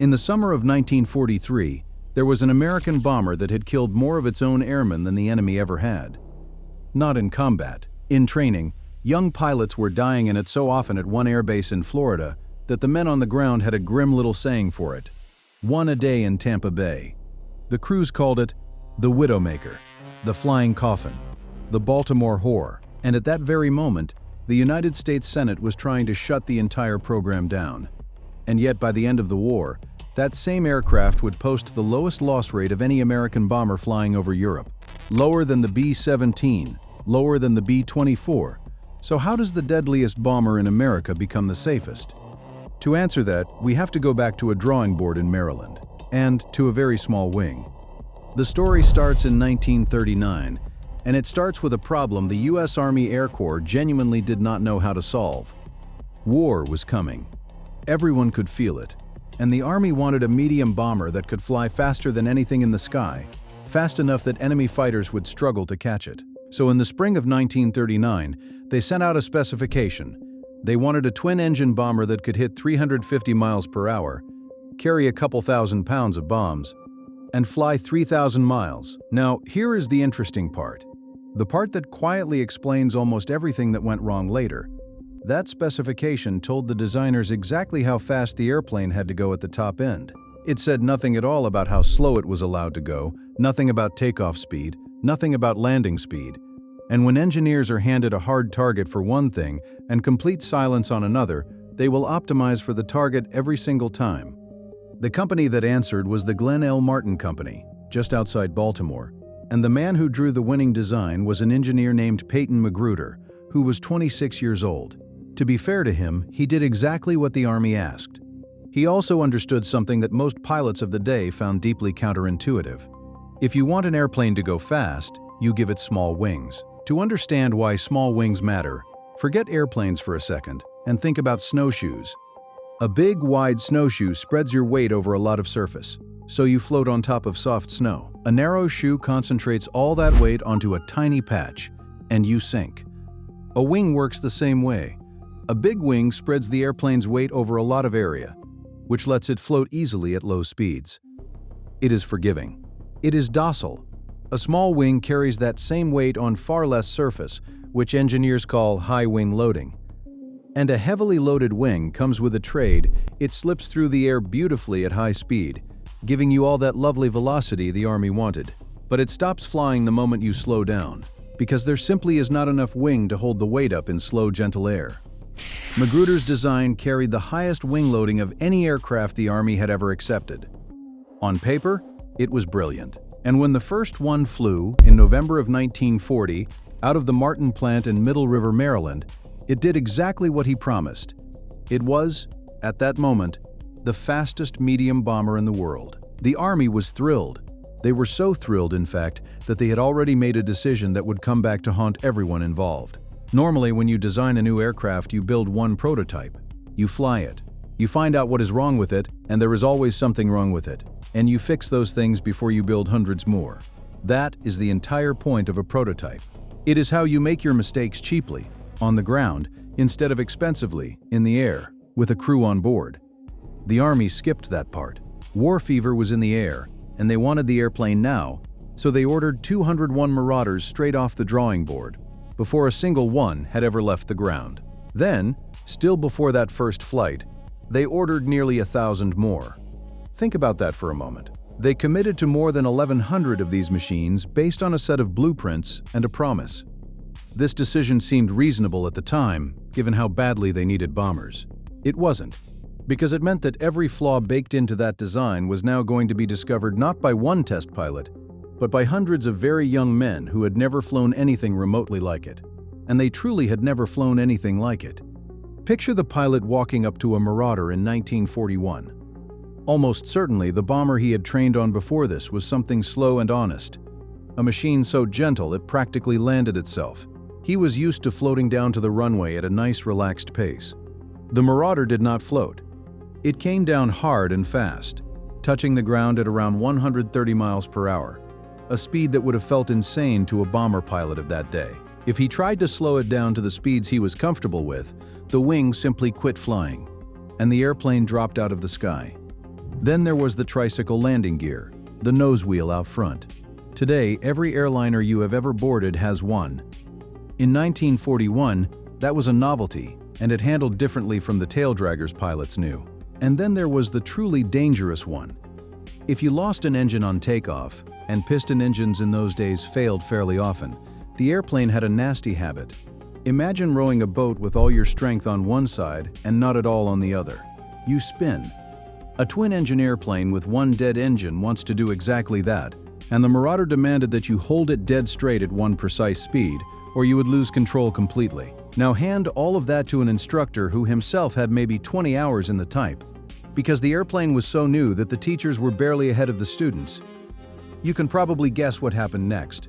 In the summer of 1943, there was an American bomber that had killed more of its own airmen than the enemy ever had. Not in combat. In training, young pilots were dying in it so often at one airbase in Florida that the men on the ground had a grim little saying for it: one a day in Tampa Bay. The crews called it the Widowmaker, the Flying Coffin, the Baltimore Whore, and at that very moment, the United States Senate was trying to shut the entire program down. And yet by the end of the war, that same aircraft would post the lowest loss rate of any American bomber flying over Europe. Lower than the B-17, lower than the B-24. So how does the deadliest bomber in America become the safest? To answer that, we have to go back to a drawing board in Maryland, and to a very small wing. The story starts in 1939, and it starts with a problem the U.S. Army Air Corps genuinely did not know how to solve. War was coming. Everyone could feel it, and the Army wanted a medium bomber that could fly faster than anything in the sky, fast enough that enemy fighters would struggle to catch it. So in the spring of 1939, they sent out a specification. They wanted a twin-engine bomber that could hit 350 miles per hour, carry a couple thousand pounds of bombs, and fly 3,000 miles. Now, here is the interesting part. The part that quietly explains almost everything that went wrong later. That specification told the designers exactly how fast the airplane had to go at the top end. It said nothing at all about how slow it was allowed to go, nothing about takeoff speed, nothing about landing speed. And when engineers are handed a hard target for one thing and complete silence on another, they will optimize for the target every single time. The company that answered was the Glenn L. Martin Company, just outside Baltimore. And the man who drew the winning design was an engineer named Peyton Magruder, who was 26 years old. To be fair to him, he did exactly what the Army asked. He also understood something that most pilots of the day found deeply counterintuitive. If you want an airplane to go fast, you give it small wings. To understand why small wings matter, forget airplanes for a second and think about snowshoes. A big, wide snowshoe spreads your weight over a lot of surface, so you float on top of soft snow. A narrow shoe concentrates all that weight onto a tiny patch, and you sink. A wing works the same way. A big wing spreads the airplane's weight over a lot of area, which lets it float easily at low speeds. It is forgiving. It is docile. A small wing carries that same weight on far less surface, which engineers call high wing loading. And a heavily loaded wing comes with a trade. It slips through the air beautifully at high speed, giving you all that lovely velocity the Army wanted. But it stops flying the moment you slow down, because there simply is not enough wing to hold the weight up in slow, gentle air. Magruder's design carried the highest wing loading of any aircraft the Army had ever accepted. On paper, it was brilliant. And when the first one flew, in November of 1940, out of the Martin plant in Middle River, Maryland, it did exactly what he promised. It was, at that moment, the fastest medium bomber in the world. The Army was thrilled. They were so thrilled, in fact, that they had already made a decision that would come back to haunt everyone involved. Normally, when you design a new aircraft, you build one prototype. You fly it. You find out what is wrong with it, and there is always something wrong with it. And you fix those things before you build hundreds more. That is the entire point of a prototype. It is how you make your mistakes cheaply, on the ground, instead of expensively, in the air, with a crew on board. The Army skipped that part. War fever was in the air, and they wanted the airplane now, so they ordered 201 Marauders straight off the drawing board, before a single one had ever left the ground. Then, still before that first flight, they ordered nearly 1,000 more. Think about that for a moment. They committed to more than 1,100 of these machines based on a set of blueprints and a promise. This decision seemed reasonable at the time, given how badly they needed bombers. It wasn't, because it meant that every flaw baked into that design was now going to be discovered not by one test pilot, but by hundreds of very young men who had never flown anything remotely like it. And they truly had never flown anything like it. Picture the pilot walking up to a Marauder in 1941. Almost certainly, the bomber he had trained on before this was something slow and honest. A machine so gentle it practically landed itself. He was used to floating down to the runway at a nice, relaxed pace. The Marauder did not float. It came down hard and fast, touching the ground at around 130 miles per hour, a speed that would have felt insane to a bomber pilot of that day. If he tried to slow it down to the speeds he was comfortable with, the wing simply quit flying, and the airplane dropped out of the sky. Then there was the tricycle landing gear, the nose wheel out front. Today, every airliner you have ever boarded has one. In 1941, that was a novelty, and it handled differently from the tail draggers pilots knew. And then there was the truly dangerous one. If you lost an engine on takeoff, and piston engines in those days failed fairly often, the airplane had a nasty habit. Imagine rowing a boat with all your strength on one side and not at all on the other. You spin. A twin-engine airplane with one dead engine wants to do exactly that, and the Marauder demanded that you hold it dead straight at one precise speed, or you would lose control completely. Now hand all of that to an instructor who himself had maybe 20 hours in the type, because the airplane was so new that the teachers were barely ahead of the students. You can probably guess what happened next.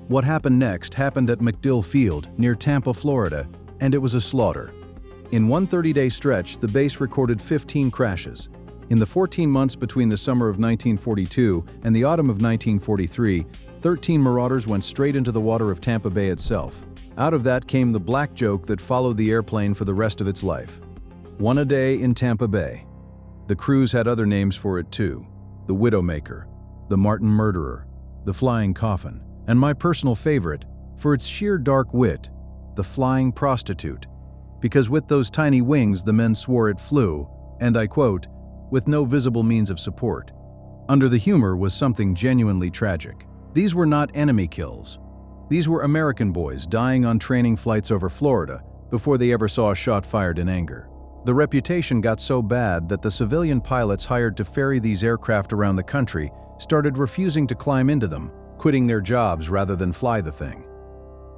What happened next happened at MacDill Field, near Tampa, Florida, and it was a slaughter. In one 30-day stretch, the base recorded 15 crashes. In the 14 months between the summer of 1942 and the autumn of 1943, 13 Marauders went straight into the water of Tampa Bay itself. Out of that came the black joke that followed the airplane for the rest of its life. One a day in Tampa Bay. The crews had other names for it too. The Widowmaker, the Martin Murderer, the Flying Coffin, and my personal favorite, for its sheer dark wit, the Flying Prostitute. Because with those tiny wings the men swore it flew, and I quote, with no visible means of support. Under the humor was something genuinely tragic. These were not enemy kills. These were American boys dying on training flights over Florida before they ever saw a shot fired in anger. The reputation got so bad that the civilian pilots hired to ferry these aircraft around the country started refusing to climb into them, quitting their jobs rather than fly the thing.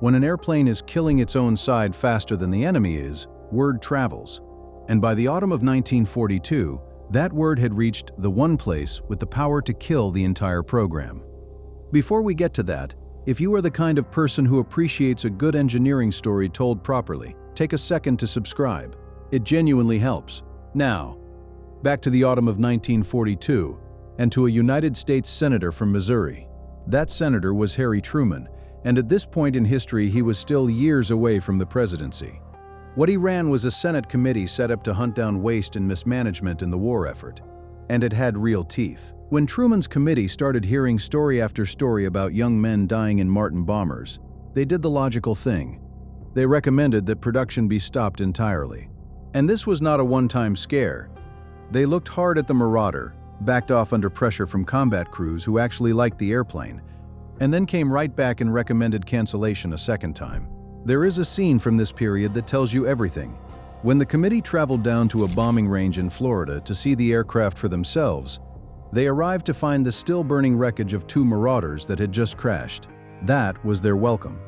When an airplane is killing its own side faster than the enemy is, word travels. And by the autumn of 1942, that word had reached the one place with the power to kill the entire program. Before we get to that, if you are the kind of person who appreciates a good engineering story told properly, take a second to subscribe. It genuinely helps. Now, back to the autumn of 1942, and to a United States Senator from Missouri. That senator was Harry Truman, and at this point in history he was still years away from the presidency. What he ran was a Senate committee set up to hunt down waste and mismanagement in the war effort. And it had real teeth. When Truman's committee started hearing story after story about young men dying in Martin bombers, they did the logical thing. They recommended that production be stopped entirely. And this was not a one-time scare. They looked hard at the Marauder, backed off under pressure from combat crews who actually liked the airplane, and then came right back and recommended cancellation a second time. There is a scene from this period that tells you everything. When the committee traveled down to a bombing range in Florida to see the aircraft for themselves, they arrived to find the still-burning wreckage of 2 Marauders that had just crashed. That was their welcome.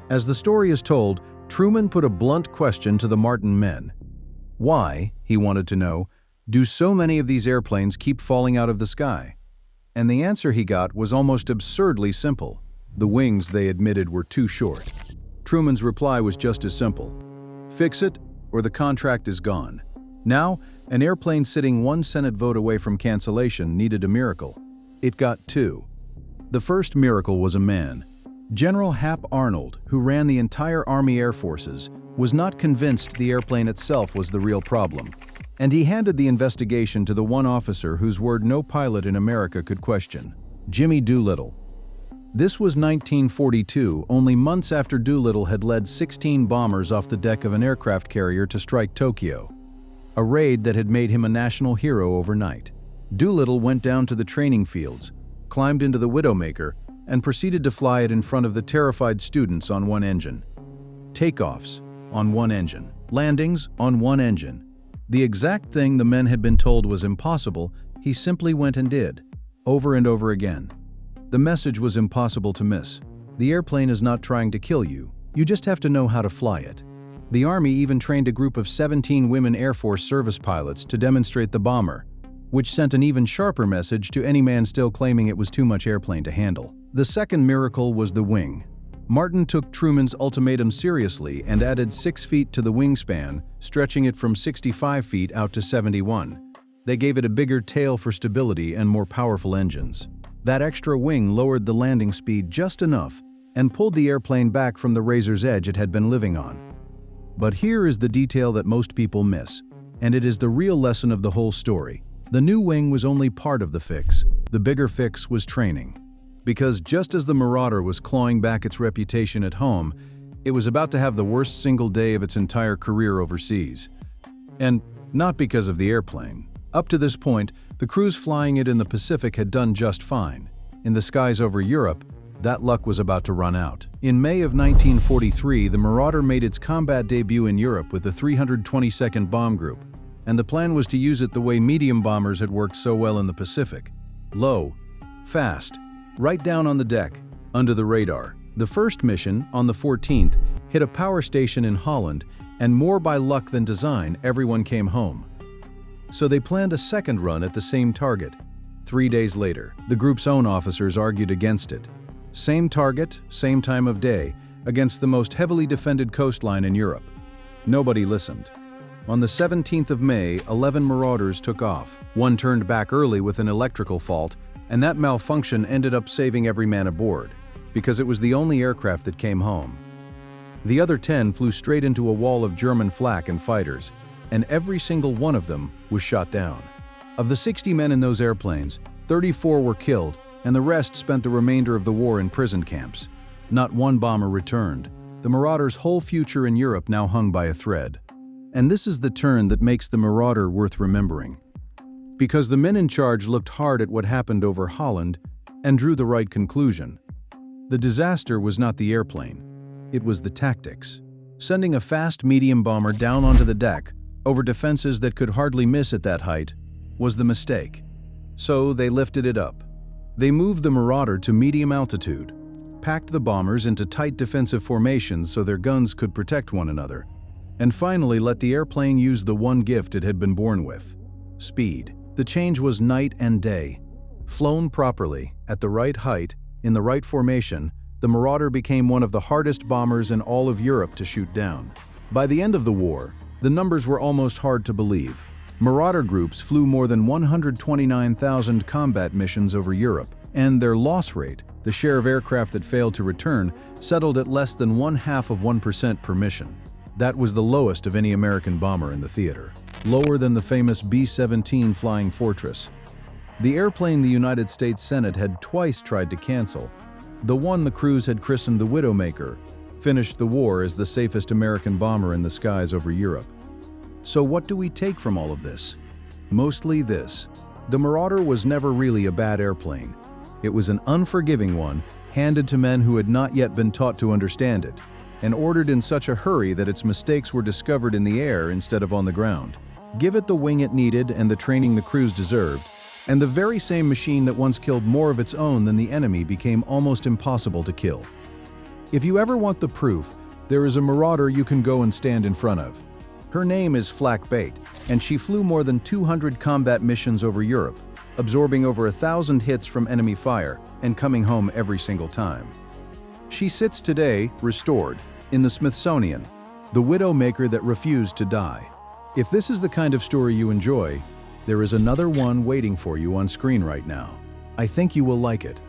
As the story is told, Truman put a blunt question to the Martin men. Why, he wanted to know, do so many of these airplanes keep falling out of the sky? And the answer he got was almost absurdly simple. The wings, they admitted, were too short. Truman's reply was just as simple. Fix it, or the contract is gone. Now, an airplane sitting one Senate vote away from cancellation needed a miracle. It got 2. The first miracle was a man. General Hap Arnold, who ran the entire Army Air Forces, was not convinced the airplane itself was the real problem. And he handed the investigation to the one officer whose word no pilot in America could question, Jimmy Doolittle. This was 1942, only months after Doolittle had led 16 bombers off the deck of an aircraft carrier to strike Tokyo, a raid that had made him a national hero overnight. Doolittle went down to the training fields, climbed into the Widowmaker, and proceeded to fly it in front of the terrified students on one engine. Takeoffs on one engine. Landings on one engine. The exact thing the men had been told was impossible, he simply went and did, over and over again. The message was impossible to miss. The airplane is not trying to kill you, you just have to know how to fly it. The Army even trained a group of 17 women Air Force service pilots to demonstrate the bomber, which sent an even sharper message to any man still claiming it was too much airplane to handle. The second miracle was the wing. Martin took Truman's ultimatum seriously and added 6 feet to the wingspan, stretching it from 65 feet out to 71. They gave it a bigger tail for stability and more powerful engines. That extra wing lowered the landing speed just enough and pulled the airplane back from the razor's edge it had been living on. But here is the detail that most people miss, and it is the real lesson of the whole story. The new wing was only part of the fix. The bigger fix was training. Because just as the Marauder was clawing back its reputation at home, it was about to have the worst single day of its entire career overseas. And not because of the airplane. Up to this point, the crews flying it in the Pacific had done just fine. In the skies over Europe, that luck was about to run out. In May of 1943, the Marauder made its combat debut in Europe with the 322nd Bomb Group, and the plan was to use it the way medium bombers had worked so well in the Pacific. Low, fast, right down on the deck, under the radar. The first mission, on the 14th, hit a power station in Holland, and more by luck than design, everyone came home. So they planned a second run at the same target. 3 days later, the group's own officers argued against it. Same target, same time of day, against the most heavily defended coastline in Europe. Nobody listened. On the 17th of May, 11 Marauders took off. One turned back early with an electrical fault, and that malfunction ended up saving every man aboard, because it was the only aircraft that came home. The other 10 flew straight into a wall of German flak and fighters, and every single one of them was shot down. Of the 60 men in those airplanes, 34 were killed, and the rest spent the remainder of the war in prison camps. Not one bomber returned. The Marauder's whole future in Europe now hung by a thread. And this is the turn that makes the Marauder worth remembering. Because the men in charge looked hard at what happened over Holland and drew the right conclusion. The disaster was not the airplane, it was the tactics. Sending a fast medium bomber down onto the deck, over defenses that could hardly miss at that height, was the mistake. So they lifted it up. They moved the Marauder to medium altitude, packed the bombers into tight defensive formations so their guns could protect one another, and finally let the airplane use the one gift it had been born with: speed. The change was night and day. Flown properly, at the right height, in the right formation, the Marauder became one of the hardest bombers in all of Europe to shoot down. By the end of the war, the numbers were almost hard to believe. Marauder groups flew more than 129,000 combat missions over Europe, and their loss rate, the share of aircraft that failed to return, settled at less than 0.5% per mission. That was the lowest of any American bomber in the theater, lower than the famous B-17 Flying Fortress. The airplane the United States Senate had twice tried to cancel, the one the crews had christened the Widowmaker, finished the war as the safest American bomber in the skies over Europe. So what do we take from all of this? Mostly this: the Marauder was never really a bad airplane. It was an unforgiving one, handed to men who had not yet been taught to understand it, and ordered in such a hurry that its mistakes were discovered in the air instead of on the ground. Give it the wing it needed and the training the crews deserved, and the very same machine that once killed more of its own than the enemy became almost impossible to kill. If you ever want the proof, there is a Marauder you can go and stand in front of. Her name is Flak Bait, and she flew more than 200 combat missions over Europe, absorbing over 1,000 hits from enemy fire and coming home every single time. She sits today, restored, in the Smithsonian, the Widowmaker that refused to die. If this is the kind of story you enjoy, there is another one waiting for you on screen right now. I think you will like it.